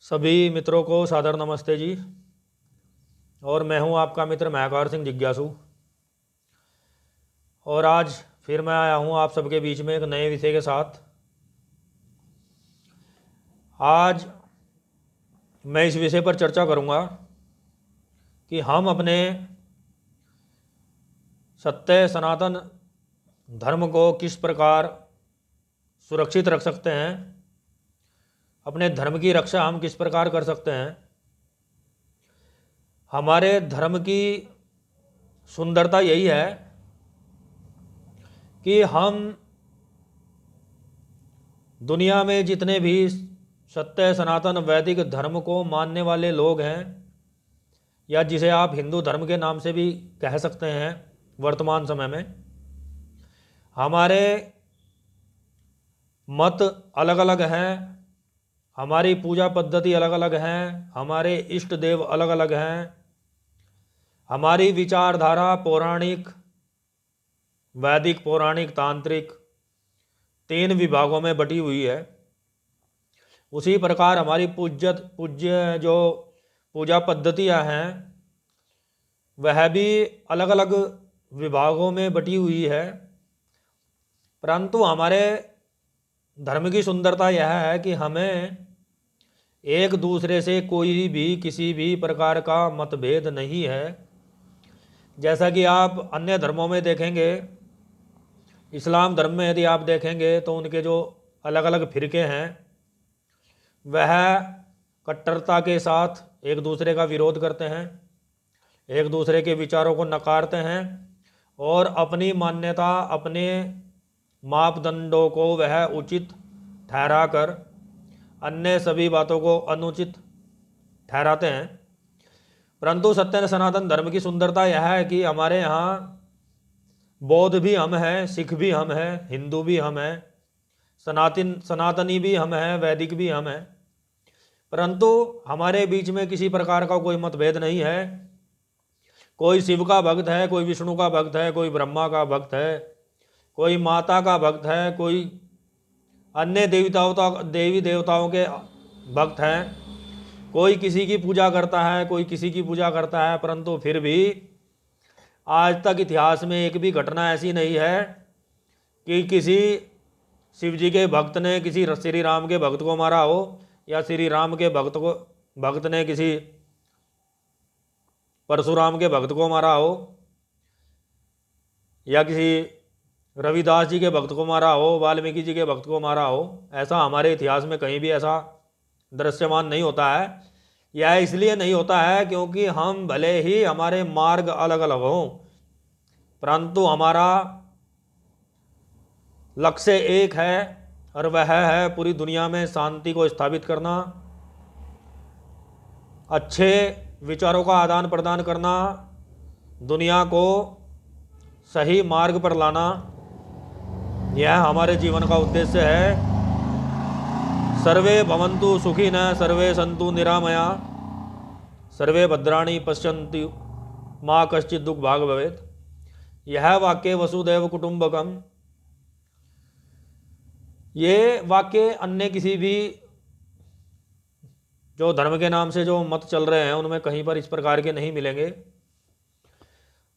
सभी मित्रों को सादर नमस्ते जी। और मैं हूं आपका मित्र महकार सिंह जिज्ञासु। और आज फिर मैं आया हूं आप सबके बीच में एक नए विषय के साथ। आज मैं इस विषय पर चर्चा करूंगा कि हम अपने सत्य सनातन धर्म को किस प्रकार सुरक्षित रख सकते हैं, अपने धर्म की रक्षा हम किस प्रकार कर सकते हैं। हमारे धर्म की सुंदरता यही है कि हम दुनिया में जितने भी सत्य सनातन वैदिक धर्म को मानने वाले लोग हैं, या जिसे आप हिंदू धर्म के नाम से भी कह सकते हैं, वर्तमान समय में हमारे मत अलग अलग हैं, हमारी पूजा पद्धति अलग अलग हैं, हमारे इष्ट देव अलग अलग हैं, हमारी विचारधारा पौराणिक, वैदिक, पौराणिक, तांत्रिक तीन विभागों में बटी हुई है। उसी प्रकार हमारी पूज्य जो पूजा पद्धतियां हैं वह भी अलग अलग विभागों में बटी हुई है। परंतु हमारे धर्म की सुंदरता यह है कि हमें एक दूसरे से कोई भी किसी भी प्रकार का मतभेद नहीं है। जैसा कि आप अन्य धर्मों में देखेंगे, इस्लाम धर्म में यदि आप देखेंगे तो उनके जो अलग अलग फिरके हैं वह कट्टरता के साथ एक दूसरे का विरोध करते हैं, एक दूसरे के विचारों को नकारते हैं और अपनी मान्यता, अपने मापदंडों को वह उचित ठहराकर अन्य सभी बातों को अनुचित ठहराते हैं। परंतु सत्य सनातन धर्म की सुंदरता यह है कि हमारे यहाँ बौद्ध भी हम हैं, सिख भी हम हैं, हिंदू भी हम हैं, सनातनी भी हम हैं, वैदिक भी हम हैं। परंतु हमारे बीच में किसी प्रकार का कोई मतभेद नहीं है। कोई शिव का भक्त है, कोई विष्णु का भक्त है, कोई ब्रह्मा का भक्त है, कोई माता का भक्त है, कोई अन्य देवी देवताओं के भक्त हैं, कोई किसी की पूजा करता है, कोई किसी की पूजा करता है। परंतु फिर भी आज तक इतिहास में एक भी घटना ऐसी नहीं है कि किसी शिव जी के भक्त ने किसी श्री राम के भक्त को मारा हो, या श्री राम के भक्त ने किसी परशुराम के भक्त को मारा हो, या किसी रविदास जी के भक्त को मारा हो, वाल्मीकि जी के भक्त को मारा हो। ऐसा हमारे इतिहास में कहीं भी ऐसा दृश्यमान नहीं होता है। यह इसलिए नहीं होता है क्योंकि हम भले ही हमारे मार्ग अलग अलग हों, परंतु हमारा लक्ष्य एक है और वह है पूरी दुनिया में शांति को स्थापित करना, अच्छे विचारों का आदान प्रदान करना, दुनिया को सही मार्ग पर लाना। यह हमारे जीवन का उद्देश्य है। सर्वे भवन्तु सुखिनः, सर्वे सन्तु निरामया, सर्वे भद्राणि पश्यन्तु माँ कश्चित् दुख भाग भवेत्। यह वाक्य वसुदैव कुटुंबकम, ये वाक्य अन्य किसी भी जो धर्म के नाम से जो मत चल रहे हैं उनमें कहीं पर इस प्रकार के नहीं मिलेंगे।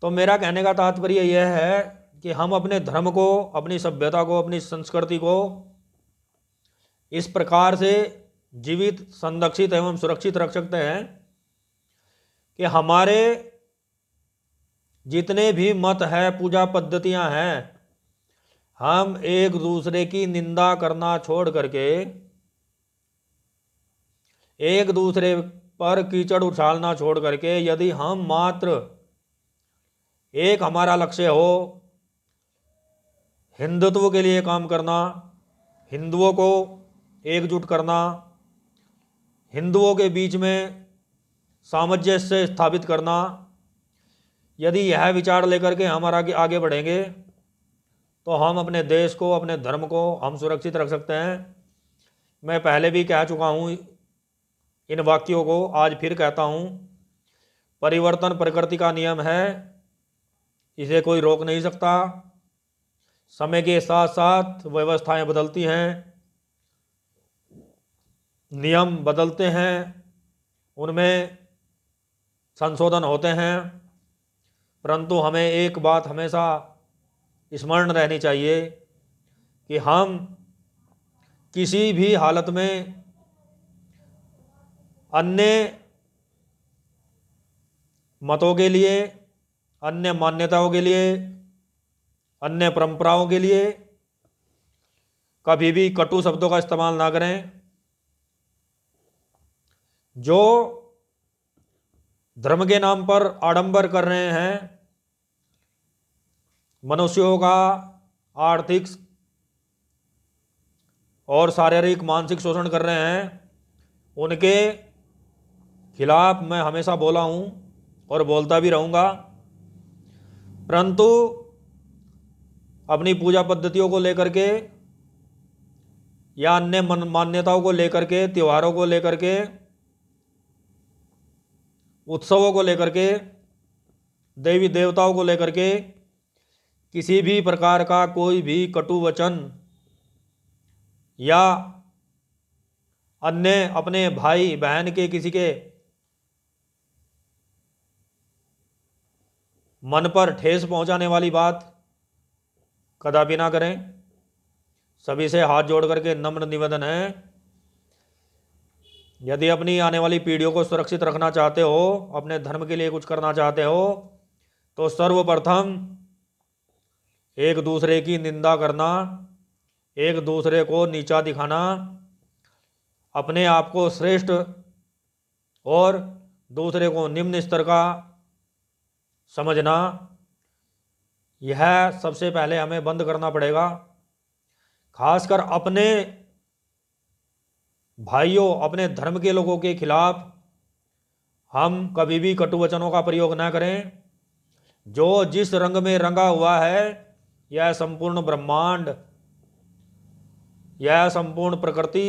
तो मेरा कहने का तात्पर्य यह है कि हम अपने धर्म को, अपनी सभ्यता को, अपनी संस्कृति को इस प्रकार से जीवित, संरक्षित एवं सुरक्षित रख सकते हैं कि हमारे जितने भी मत है, पूजा पद्धतियां हैं, हम एक दूसरे की निंदा करना छोड़ करके, एक दूसरे पर कीचड़ उछालना छोड़ करके, यदि हम मात्र एक हमारा लक्ष्य हो हिंदुत्व के लिए काम करना, हिंदुओं को एकजुट करना, हिंदुओं के बीच में सामंजस्य स्थापित करना, यदि यह विचार लेकर के हम आगे बढ़ेंगे तो हम अपने देश को, अपने धर्म को हम सुरक्षित रख सकते हैं। मैं पहले भी कह चुका हूँ इन वाक्यों को, आज फिर कहता हूँ। परिवर्तन प्रकृति का नियम है, इसे कोई रोक नहीं सकता। समय के साथ साथ व्यवस्थाएं बदलती हैं। नियम बदलते हैं, उनमें संशोधन होते हैं, परंतु हमें एक बात हमेशा स्मरण रहनी चाहिए कि हम किसी भी हालत में अन्य मतों के लिए, अन्य मान्यताओं के लिए, अन्य परंपराओं के लिए कभी भी कटु शब्दों का इस्तेमाल ना करें। जो धर्म के नाम पर आडंबर कर रहे हैं, मनुष्यों का आर्थिक और शारीरिक मानसिक शोषण कर रहे हैं, उनके खिलाफ मैं हमेशा बोला हूं और बोलता भी रहूंगा। परंतु अपनी पूजा पद्धतियों को लेकर के या अन्य मान्यताओं को लेकर के, त्योहारों को लेकर के, उत्सवों को लेकर के, देवी देवताओं को लेकर के किसी भी प्रकार का कोई भी कटु वचन या अन्य अपने भाई बहन के किसी के मन पर ठेस पहुंचाने वाली बात कदापि ना करें। सभी से हाथ जोड़ करके नम्र निवेदन है, यदि अपनी आने वाली पीढ़ियों को सुरक्षित रखना चाहते हो, अपने धर्म के लिए कुछ करना चाहते हो, तो सर्वप्रथम एक दूसरे की निंदा करना, एक दूसरे को नीचा दिखाना, अपने आप को श्रेष्ठ और दूसरे को निम्न स्तर का समझना, यह सबसे पहले हमें बंद करना पड़ेगा। खासकर अपने भाइयों, अपने धर्म के लोगों के खिलाफ हम कभी भी कटु वचनों का प्रयोग न करें। जो जिस रंग में रंगा हुआ है, यह संपूर्ण ब्रह्मांड, यह संपूर्ण प्रकृति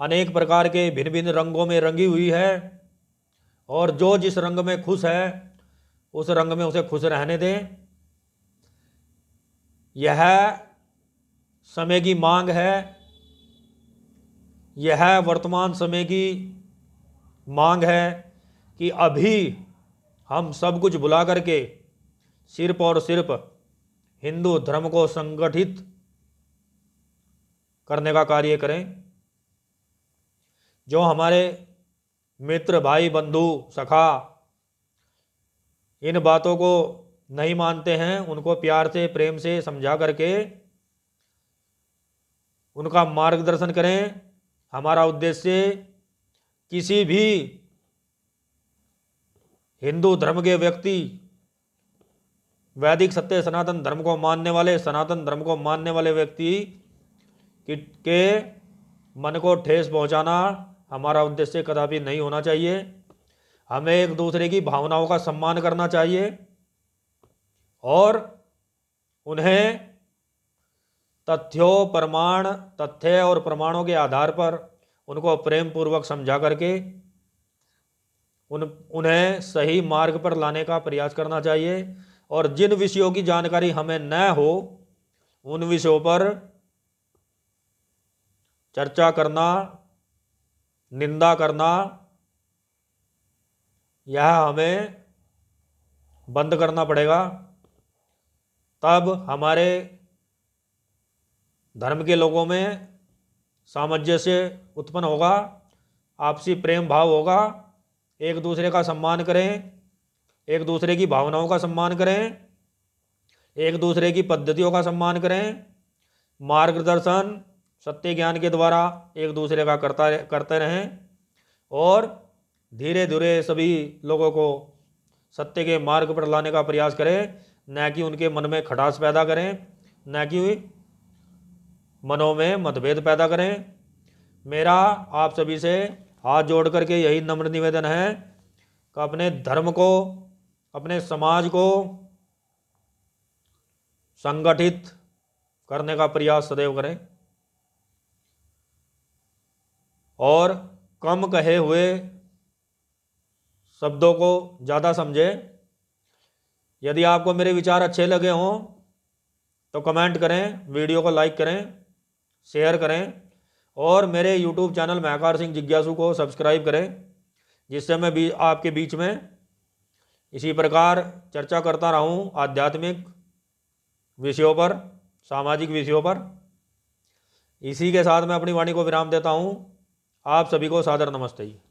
अनेक प्रकार के भिन्न भिन्न रंगों में रंगी हुई है, और जो जिस रंग में खुश है उस रंग में उसे खुश रहने दें। यह समय की मांग है, यह वर्तमान समय की मांग है कि अभी हम सब कुछ भुला करके सिर्फ और सिर्फ हिंदू धर्म को संगठित करने का कार्य करें। जो हमारे मित्र, भाई, बंधु, सखा इन बातों को नहीं मानते हैं, उनको प्यार से, प्रेम से समझा करके उनका मार्गदर्शन करें। हमारा उद्देश्य किसी भी हिंदू धर्म के व्यक्ति, वैदिक सत्य सनातन धर्म को मानने वाले, सनातन धर्म को मानने वाले व्यक्ति के मन को ठेस पहुंचाना हमारा उद्देश्य कदापि नहीं होना चाहिए। हमें एक दूसरे की भावनाओं का सम्मान करना चाहिए और उन्हें तथ्य और प्रमाणों के आधार पर उनको प्रेम पूर्वक समझा करके उन्हें सही मार्ग पर लाने का प्रयास करना चाहिए। और जिन विषयों की जानकारी हमें न हो, उन विषयों पर चर्चा करना, निंदा करना, यह हमें बंद करना पड़ेगा। तब हमारे धर्म के लोगों में सामंजस्य उत्पन्न होगा, आपसी प्रेम भाव होगा, एक दूसरे का सम्मान करें, एक दूसरे की भावनाओं का सम्मान करें, एक दूसरे की पद्धतियों का सम्मान करें, मार्गदर्शन सत्य ज्ञान के द्वारा एक दूसरे का करते रहें और धीरे धीरे सभी लोगों को सत्य के मार्ग पर लाने का प्रयास करें, न कि उनके मन में खटास पैदा करें, न कि मनों में मतभेद पैदा करें। मेरा आप सभी से हाथ जोड़ करके यही नम्र निवेदन है कि अपने धर्म को, अपने समाज को संगठित करने का प्रयास सदैव करें और कम कहे हुए शब्दों को ज़्यादा समझें। यदि आपको मेरे विचार अच्छे लगे हों तो कमेंट करें, वीडियो को लाइक करें, शेयर करें और मेरे YouTube चैनल महकार सिंह जिज्ञासु को सब्सक्राइब करें, जिससे मैं भी आपके बीच में इसी प्रकार चर्चा करता रहूं आध्यात्मिक विषयों पर, सामाजिक विषयों पर। इसी के साथ मैं अपनी वाणी को विराम देता हूं। आप सभी को सादर नमस्ते।